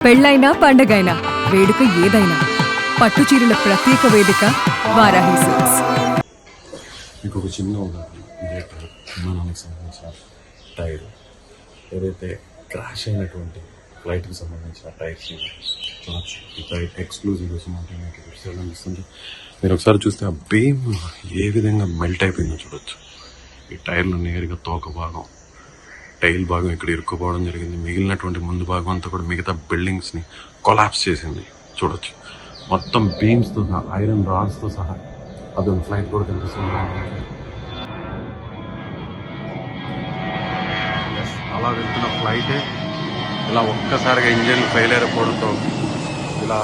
పెళ్ళైనా పండగైనా వేడుక ఏదైనా పట్టు చీరల ప్రత్యేక వేదిక వారాహి సిల్క్స్. ఇంకొక చిన్న విమానానికి సంబంధించిన టైర్ ఏదైతే క్రాష్ అయినటువంటి ఫ్లైట్కి సంబంధించిన టైర్స్ చూడొచ్చు. ఈ టైర్ ఎక్స్క్లూజివ్ ఇస్తుంది. మీరు ఒకసారి చూస్తే ఆ బీమ్ ఏ విధంగా మెల్ట్ అయిపోయిందో చూడొచ్చు. ఈ టైర్లు నేరుగా తోక భాగం, టైల్ భాగం ఇక్కడ ఇరుక్కుపోవడం జరిగింది. మిగిలినటువంటి ముందు భాగం అంతా కూడా మిగతా బిల్డింగ్స్ని కొలాప్స్ చేసింది చూడొచ్చు. మొత్తం బీమ్స్తో సహా, ఐరన్ రాడ్స్తో సహా అదొక ఫ్లైట్ కూడా కనిపిస్తుంది. అలా వెళ్తున్న ఫ్లైటే ఇలా ఒక్కసారిగా ఇంజన్ ఫెయిల్ అయిపోవడంతో ఇలా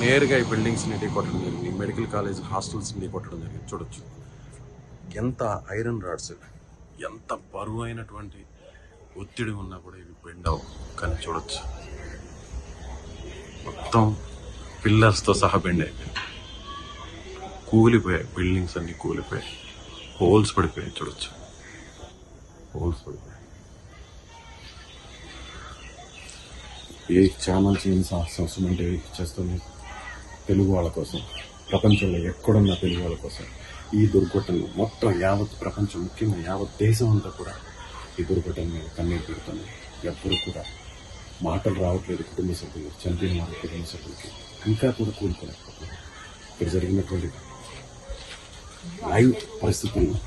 నేరుగా ఈ బిల్డింగ్స్ని ఢీకొట్టడం జరిగింది. మెడికల్ కాలేజ్ హాస్టల్స్ని ఢీకొట్టడం జరిగింది చూడొచ్చు. ఎంత ఐరన్ రాడ్స్, ఎంత బరువు అయినటువంటి ఒత్తిడి ఉన్నా కూడా ఇవి బెండ్ అవ్వవు. కానీ చూడొచ్చు, మొత్తం పిల్లర్స్తో సహా బెండ్ అయిపోయింది. కూలిపోయాయి, బిల్డింగ్స్ అన్ని కూలిపోయాయి, హోల్స్ పడిపోయాయి చూడొచ్చు. హోల్స్ పడిపోయాయి. ఏ ఛానల్ చేయని సాహసం అంటే చేస్తుంది తెలుగు వాళ్ళ కోసం, ప్రపంచంలో ఎక్కడున్న తెలుగు వాళ్ళ కోసం. ఈ దుర్ఘటనలు మొత్తం యావత్ ప్రపంచం, ముఖ్యంగా యావత్ దేశం అంతా కూడా ఈ దుర్ఘటన మీద కన్నీరు పెడుతుంది. ఎవ్వరు కూడా మాటలు రావట్లేదు కుటుంబ సభ్యులు, చనిపోయిన వారి కుటుంబ సభ్యులకి. ఇంకా కూడా కూడుకోలేకపోతున్నారు. ఇక్కడ జరిగినటువంటి లైవ్ పరిస్థితులను,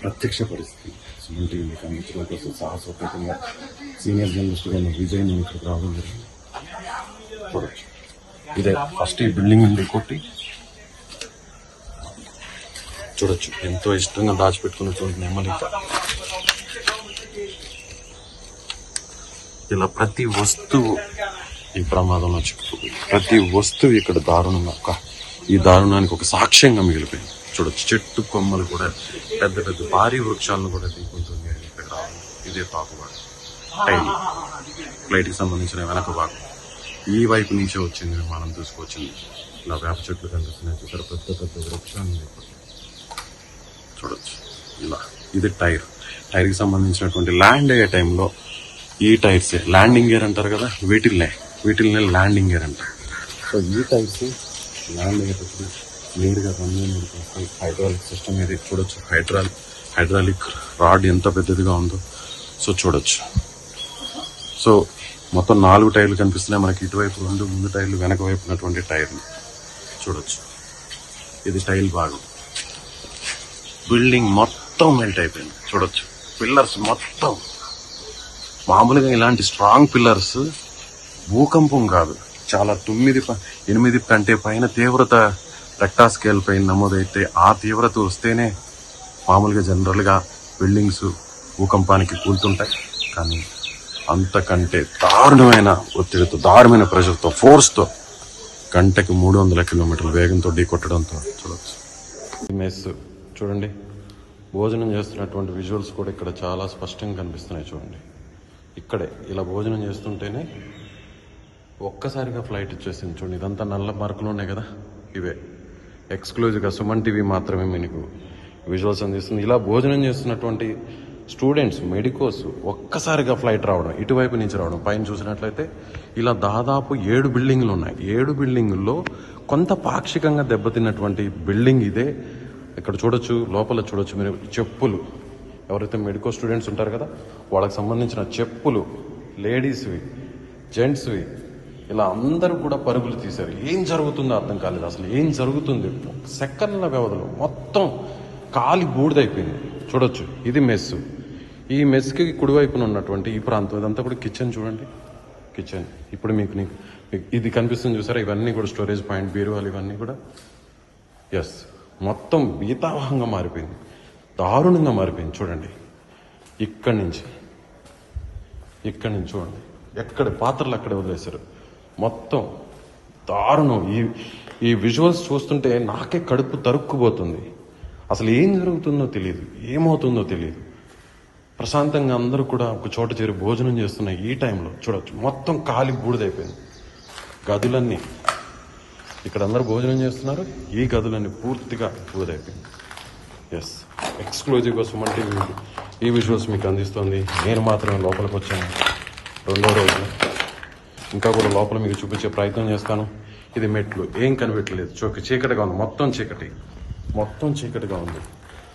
ప్రత్యక్ష పరిస్థితులు సుమన్ టీవీ మీకు అందించడం కోసం సాహసోపేతంగా సీనియర్ జర్నలిస్ట్గా ఉన్న విజయ్ నేను ఇక్కడికి రావడం జరిగింది. చూడొచ్చు, ఇదే ఫస్ట్ ఈ బిల్డింగ్ నుండి కొట్టి చూడొచ్చు. ఎంతో ఇష్టంగా దాచిపెట్టుకున్నటువంటి నెమ్మది. ఇలా ప్రతి వస్తువు ఈ ప్రమాదంలో చిక్కుపోయింది. ప్రతి వస్తువు ఇక్కడ దారుణంగా, ఈ దారుణానికి ఒక సాక్ష్యంగా మిగిలిపోయింది చూడొచ్చు. చెట్టు కొమ్మలు కూడా, పెద్ద పెద్ద భారీ వృక్షాలను కూడా ఢీకొంటుంది ఇక్కడ రావడం. ఇదే తాకుబాటు టైం ఫ్లైట్కి సంబంధించిన వెనక భాగం. ఈ వైపు నుంచే వచ్చింది విమానం తీసుకొచ్చింది. ఇలా వేప చెట్లు కనిపిస్తున్నాయి చూసారు, పెద్ద పెద్ద వృక్షాన్ని చూడొచ్చు. ఇలా ఇది టైర్కి సంబంధించినటువంటి ల్యాండ్ అయ్యే టైంలో ఈ టైర్స్ ల్యాండింగ్ గేర్ అంటారు కదా, వీటిల్ని ల్యాండింగ్ గేర్ అంటారు. సో ఈ టైర్స్ ల్యాండ్ అయ్యేటప్పుడు నేరుగా హైడ్రాలిక్ సిస్టమ్ ఇది చూడొచ్చు. హైడ్రాలిక్ రాడ్ ఎంత పెద్దదిగా ఉందో సో చూడొచ్చు. సో మొత్తం 4 టైర్లు కనిపిస్తున్నాయి మనకి. ఇటువైపు 2 ముందు టైర్లు, వెనక వైపు ఉన్నటువంటి టైర్లు చూడొచ్చు. ఇది టైల్ భాగం. బిల్డింగ్ మొత్తం మెల్ట్ అయిపోయింది చూడొచ్చు. పిల్లర్స్ మొత్తం, మామూలుగా ఇలాంటి స్ట్రాంగ్ పిల్లర్స్ భూకంపం కాదు, చాలా 9-8 కంటే పైన తీవ్రత రెక్టార్ స్కేల్ పైన నమోదైతే ఆ తీవ్రత వస్తేనే మామూలుగా జనరల్గా బిల్డింగ్స్ భూకంపానికి కూలుతుంటాయి. కానీ అంతకంటే దారుణమైన ఒత్తిడితో, దారుణమైన ప్రెషర్తో, ఫోర్స్తో గంటకి 300 కిలోమీటర్ల వేగంతో ఢీకొట్టడంతో చూడవచ్చు. మెస్ చూడండి, భోజనం చేస్తున్నటువంటి విజువల్స్ కూడా ఇక్కడ చాలా స్పష్టంగా కనిపిస్తున్నాయి చూడండి. ఇక్కడే ఇలా భోజనం చేస్తుంటేనే ఒక్కసారిగా ఫ్లైట్ వచ్చేసింది చూడండి. ఇదంతా నల్ల మార్కులు ఉన్నాయి కదా, ఇవే ఎక్స్క్లూజివ్గా సుమన్ టీవీ మాత్రమే మీకు విజువల్స్ అందిస్తుంది. ఇలా భోజనం చేస్తున్నటువంటి స్టూడెంట్స్, మెడికోస్ ఒక్కసారిగా ఫ్లైట్ రావడం, ఇటువైపు నుంచి రావడం. పైన చూసినట్లయితే ఇలా దాదాపు 7 బిల్డింగ్లు ఉన్నాయి. 7 బిల్డింగుల్లో కొంత పాక్షికంగా దెబ్బతిన్నటువంటి బిల్డింగ్ ఇదే. ఇక్కడ చూడొచ్చు, లోపల చూడొచ్చు మీరు చెప్పులు, ఎవరైతే మెడికో స్టూడెంట్స్ ఉంటారు కదా వాళ్ళకి సంబంధించిన చెప్పులు, లేడీస్వి, జెంట్స్వి, ఇలా అందరూ కూడా పరుగులు తీశారు. ఏం జరుగుతుందో అర్థం కాలేదు. అసలు ఏం జరుగుతుంది, సెకండ్ల వ్యవధిలో మొత్తం కాలి బూడిదైపోయింది చూడొచ్చు. ఇది మెస్. ఈ మెస్కి కుడివైపున ఉన్నటువంటి ఈ ప్రాంతం ఇదంతా కూడా కిచెన్ చూడండి. కిచెన్ ఇప్పుడు మీకు ఇది కనిపిస్తుంది చూసారా, ఇవన్నీ కూడా స్టోరేజ్ పాయింట్, బీరువాలు, ఇవన్నీ కూడా ఎస్ మొత్తం భీతావహంగా మారిపోయింది, దారుణంగా మారిపోయింది చూడండి. ఇక్కడి నుంచి చూడండి, ఎక్కడ పాత్రలు అక్కడే వదిలేశారు. మొత్తం దారుణం. ఈ విజువల్స్ చూస్తుంటే నాకే కడుపు తరుక్కుపోతుంది. అసలు ఏం జరుగుతుందో తెలియదు, ఏమవుతుందో తెలియదు. ప్రశాంతంగా అందరూ కూడా ఒక చోట చేరి భోజనం చేస్తున్న ఈ టైంలో చూడొచ్చు, మొత్తం కాలి బూడిదైపోయింది. గదులన్నీ, ఇక్కడ అందరూ భోజనం చేస్తున్నారు, ఈ గదులన్నీ పూర్తిగా బూడిదైపోయింది. ఎస్, ఎక్స్క్లూజివ్గా సుమన్ టీవీ ఈ విజువల్స్ మీకు అందిస్తుంది. నేను మాత్రమే లోపలికి వచ్చాను 2వ రోజు. ఇంకా కూడా లోపల మీకు చూపించే ప్రయత్నం చేస్తాను. ఇది మెట్లు, ఏం కనిపెట్టలేదు, చీకటిగా ఉంది, మొత్తం చీకటిగా ఉంది.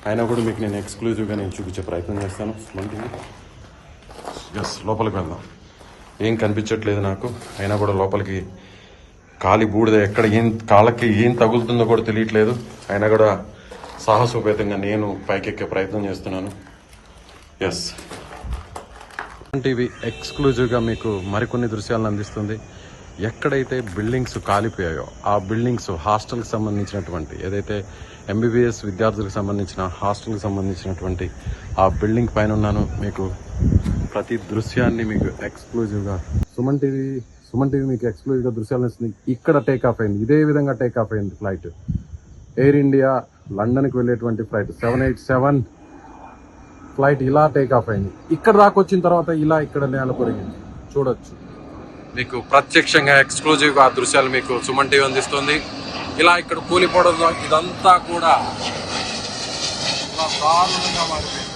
అయినా కూడా మీకు నేను ఎక్స్క్లూజివ్గా నేను చూపించే ప్రయత్నం చేస్తాను. ఎస్, లోపలికి వెళ్దాం. ఏం కనిపించట్లేదు నాకు, అయినా కూడా లోపలికి కాలి బూడిద ఎక్కడ కాళ్ళకి ఏం తగులుతుందో కూడా తెలియట్లేదు. అయినా కూడా సాహసోపేతంగా నేను పైకెక్కే ప్రయత్నం చేస్తున్నాను. ఎస్, టీవీ ఎక్స్క్లూజివ్గా మీకు మరికొన్ని దృశ్యాలను అందిస్తుంది. ఎక్కడైతే బిల్డింగ్స్ కాలిపోయాయో ఆ బిల్డింగ్స్ హాస్టల్కి సంబంధించినటువంటి, ఏదైతే ఎంబీబీఎస్ విద్యార్థులకు సంబంధించిన హాస్టల్కి సంబంధించినటువంటి ఆ బిల్డింగ్ పైన ఉన్నాను. మీకు ప్రతి దృశ్యాన్ని మీకు ఎక్స్క్లూజివ్గా సుమన్ టీవీ మీకు ఎక్స్క్లూజివ్గా దృశ్యాలను ఇస్తుంది. ఇక్కడ టేక్ ఆఫ్ అయింది, ఇదే విధంగా టేక్ ఆఫ్ అయింది ఫ్లైట్. ఎయిర్ ఇండియా లండన్కి వెళ్ళేటువంటి ఫ్లైట్ 787 ఫ్లైట్ ఇలా టేక్ ఆఫ్ అయింది. ఇక్కడ దాకా వచ్చిన తర్వాత ఇలా ఇక్కడ నేల కొరిగింది. చూడొచ్చు మీకు ప్రత్యక్షంగా ఎక్స్క్లూజివ్గా ఆ దృశ్యాలు మీకు సుమన్ టీవీ అందిస్తుంది. ఇలా ఇక్కడ కూలిపోవడం ఇదంతా కూడా ఇలా దారుణంగా మారిపోయింది.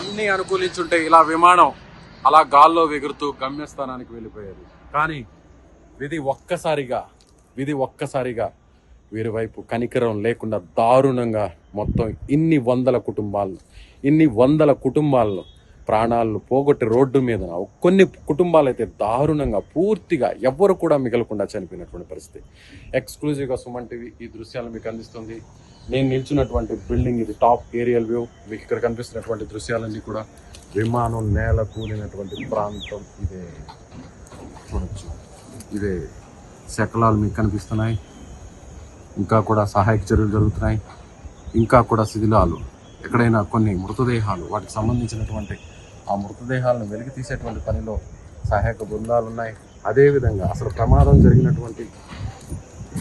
అన్నీ అనుకూలించుంటే ఇలా విమానం అలా గాల్లో ఎగురుతూ గమ్యస్థానానికి వెళ్ళిపోయేది. కానీ విధి ఒక్కసారిగా వీరి వైపు కనికరం లేకుండా దారుణంగా మొత్తం ఇన్ని వందల కుటుంబాలను ప్రాణాలను పోగొట్టి రోడ్డు మీద కొన్ని కుటుంబాలు అయితే దారుణంగా పూర్తిగా ఎవ్వరు కూడా మిగలకుండా చనిపోయినటువంటి పరిస్థితి. ఎక్స్క్లూజివ్గా సుమన్ టీవీ ఈ దృశ్యాలు మీకు అందిస్తుంది. నేను నిల్చున్నటువంటి బిల్డింగ్ ఇది టాప్ ఏరియల్ వ్యూ. మీకు ఇక్కడ కనిపిస్తున్నటువంటి దృశ్యాలన్నీ కూడా విమానం నేల కూలినటువంటి ప్రాంతం. ఇదే చూడొచ్చు, ఇదే శకలాలు మీకు కనిపిస్తున్నాయి. ఇంకా కూడా సహాయక చర్యలు జరుగుతున్నాయి. ఇంకా కూడా శిథిలాలు, ఎక్కడైనా కొన్ని మృతదేహాలు, వాటికి సంబంధించినటువంటి ఆ మృతదేహాలను వెలికి తీసేటువంటి పనిలో సహాయక బృందాలు ఉన్నాయి. అదేవిధంగా అసలు ప్రమాదం జరిగినటువంటి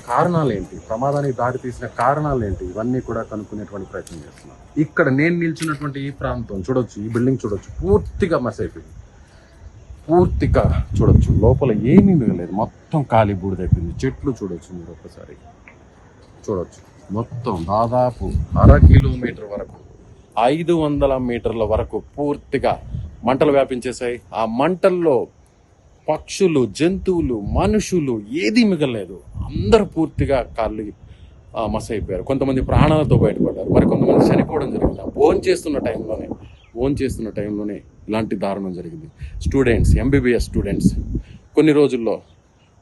కారణాలు ఏంటి, ప్రమాదానికి దారి తీసిన కారణాలు ఏంటి, ఇవన్నీ కూడా కనుక్కునేటువంటి ప్రయత్నం చేస్తున్నాం. ఇక్కడ నేను నిల్చున్నటువంటి ఈ ప్రాంతం చూడొచ్చు, ఈ బిల్డింగ్ చూడొచ్చు, పూర్తిగా మస్ అయిపోయింది. పూర్తిగా చూడొచ్చు, లోపల ఏమీ మిగలేదు, మొత్తం ఖాళీ బూడిదైపోయింది. చెట్లు చూడొచ్చు, మీరు ఒక్కసారి చూడొచ్చు. మొత్తం దాదాపు 1/2 కిలోమీటర్ వరకు 500 మీటర్ల వరకు పూర్తిగా మంటలు వ్యాపించేశాయి. ఆ మంటల్లో పక్షులు, జంతువులు, మనుషులు ఏదీ మిగలలేదు. అందరూ పూర్తిగా కాళ్ళు మస్ అయిపోయారు. కొంతమంది ప్రాణాలతో బయటపడ్డారు, మరి కొంతమంది చనిపోవడం జరిగింది. భోజనం చేస్తున్న టైంలోనే ఇలాంటి దారుణం జరిగింది. స్టూడెంట్స్, ఎంబీబీఎస్ స్టూడెంట్స్ కొన్ని రోజుల్లో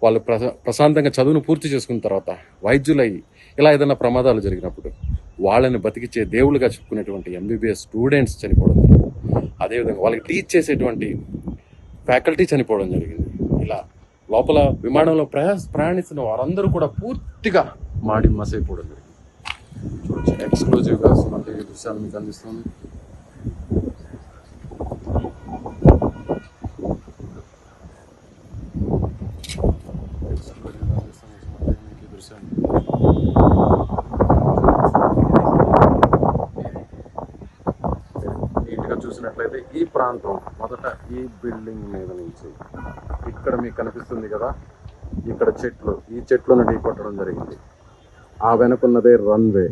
వాళ్ళు ప్రశాంతంగా చదువును పూర్తి చేసుకున్న తర్వాత వైద్యులై ఇలా ఏదైనా ప్రమాదాలు జరిగినప్పుడు వాళ్ళని బతికిచ్చే దేవుళ్ళుగా చెప్పుకునేటువంటి ఎంబీబీఎస్ స్టూడెంట్స్ చనిపోవడం జరిగింది. అదేవిధంగా వాళ్ళకి టీచ్ చేసేటువంటి ఫ్యాకల్టీ చనిపోవడం జరిగింది. ఇలా లోపల విమానంలో ప్రయాణిస్తున్న వారందరూ కూడా పూర్తిగా మాడి మసైపోవడం జరిగింది. చూడొచ్చు, ఎక్స్క్లూజివ్గా సుమన్ టీవీ దృశ్యాలు మీకు అందిస్తుంది. నీట్గా చూసినట్లయితే ఈ ప్రాంతం మొదట ఈ బిల్డింగ్ మీద నుంచి ఇక్కడ మీకు కనిపిస్తుంది కదా, ఇక్కడ చెట్లు, ఈ చెట్లను ఢీకొట్టడం జరిగింది. ఆ వెనుకున్నదే రన్వే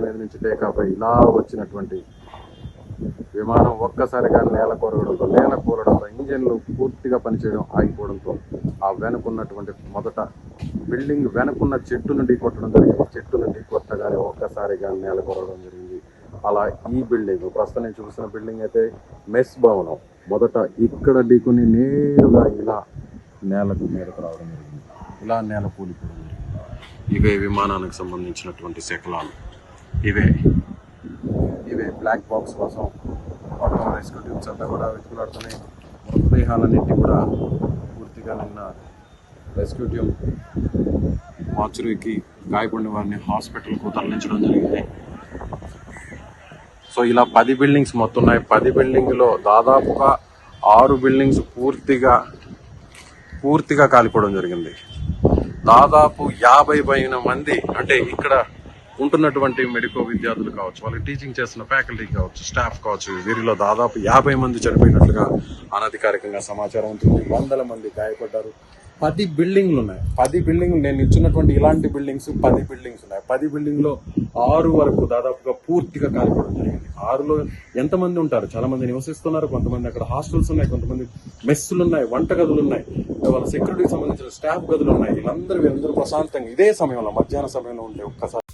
మీద నుంచి టేకాఫ్ అయ్యి ఇలా వచ్చినటువంటి విమానం ఒక్కసారిగా నేల కూలడంతో ఇంజన్లు పూర్తిగా పనిచేయడం ఆగిపోవడంతో ఆ వెనుకున్నటువంటి మొదట బిల్డింగ్ వెనుకున్న చెట్టును ఢీకొట్టడం జరిగింది. చెట్టును ఢీకొట్టగానే ఒక్కసారిగా నేల కూలడం జరిగింది. అలా ఈ బిల్డింగ్, ప్రస్తుతం నేను చూసిన బిల్డింగ్ అయితే మెస్ భవనం, మొదట ఇక్కడ ఢీకొని నేరుగా ఇలా నేలకు మీదకు రావడం జరిగింది. ఇలా నేల కూలిపోవడం జరిగింది. ఇవే విమానానికి సంబంధించినటువంటి శకలాలు. ఇవే బ్లాక్ బాక్స్ కోసం మొత్తం రెస్క్యూ టీమ్స్ అంతా కూడా వెతుకులాడుతున్నాయి. మృతదేహాలన్నింటినీ కూడా పూర్తిగా నిన్న రెస్క్యూ టీమ్ మార్చురీకి గాయపడిన వారిని హాస్పిటల్కు తరలించడం జరిగింది. సో ఇలా 10 బిల్డింగ్స్ మొత్తం ఉన్నాయి. 10 బిల్డింగ్లో దాదాపుగా 6 బిల్డింగ్స్ పూర్తిగా కాలిపోవడం జరిగింది. దాదాపు 50 పైన మంది, అంటే ఇక్కడ ఉంటున్నటువంటి మెడికో విద్యార్థులు కావచ్చు, వాళ్ళకి టీచింగ్ చేస్తున్న ఫ్యాకల్టీ కావచ్చు, స్టాఫ్ కావచ్చు, వీరిలో దాదాపు 50 మంది చనిపోయినట్లుగా అనధికారికంగా సమాచారం ఉంటుంది. 100 మంది గాయపడ్డారు. 10 బిల్డింగ్లు ఉన్నాయి. 10 బిల్డింగ్ నేను ఇచ్చినటువంటి ఇలాంటి బిల్డింగ్స్ 10 బిల్డింగ్స్ ఉన్నాయి. 10 బిల్డింగ్ లో 6 వరకు దాదాపుగా పూర్తిగా కాలిపోవడం జరిగింది. 6లో ఎంతమంది ఉంటారు? చాలా మంది నివసిస్తున్నారు. కొంతమంది అక్కడ హాస్టల్స్ ఉన్నాయి, కొంతమంది మెస్సులు ఉన్నాయి, వంట గదులు ఉన్నాయి, వాళ్ళ సెక్యూరిటీకి సంబంధించిన స్టాఫ్ గదులు ఉన్నాయి. వీళ్ళందరూ ప్రశాంతంగా ఇదే సమయంలో మధ్యాహ్న సమయంలో ఉంటే ఒక్కసారి